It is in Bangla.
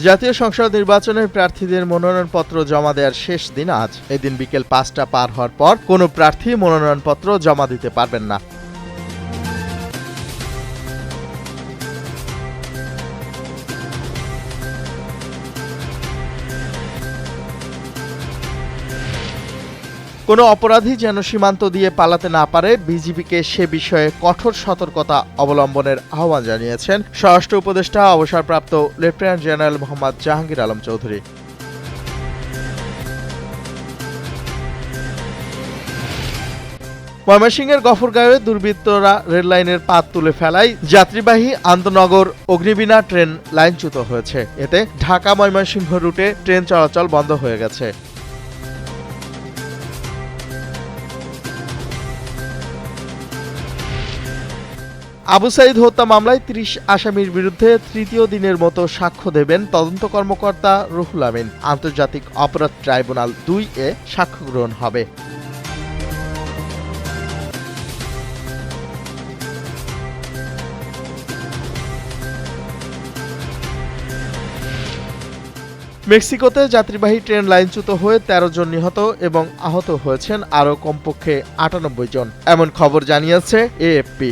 জাতীয় সংসদ নির্বাচনের প্রার্থীদের মনোনয়নপত্র জমা দেওয়ার শেষ দিন আজ। এদিন বিকেল ৫টা পার হওয়ার পর কোনো প্রার্থী মনোনয়নপত্র জমা দিতে পারবেন না। কোনো অপরাধী যেন সীমান্ত দিয়ে পালাতে না পারে, বিজিবিকে সে বিষয়ে কঠোর সতর্কতা অবলম্বনের আহ্বান জানিয়েছেন স্বরাষ্ট্র উপদেষ্টা অবসরপ্রাপ্ত লেফটেন্যান্ট জেনারেল মোহাম্মদ জাহাঙ্গীর আলম চৌধুরী। ময়মনসিংহের গফরগাঁওয়ে দুর্বৃত্তরা রেললাইনের পাত তুলে ফেলায় যাত্রীবাহী আন্তনগর অগ্নিবীণা ট্রেন লাইনচ্যুত হয়েছে। এতে ঢাকা ময়মনসিংহ রুটে ট্রেন চলাচল বন্ধ হয়ে গেছে। আবু সাঈদ হত্যা মামলায় ৩০ আসামির বিরুদ্ধে তৃতীয় দিনের মতো সাক্ষ্য দেবেন তদন্ত কর্মকর্তা রুহুল আমিন। আন্তর্জাতিক অপরাধ ট্রাইব্যুনাল ২-এ সাক্ষ্য গ্রহণ হবে। মেক্সিকোতে যাত্রীবাহী ট্রেন লাইনচ্যুত হয়ে ১৩ জন নিহত এবং আহত হয়েছেন আরও কমপক্ষে ৯৮ জন, এমন খবর জানিয়েছে এএফপি।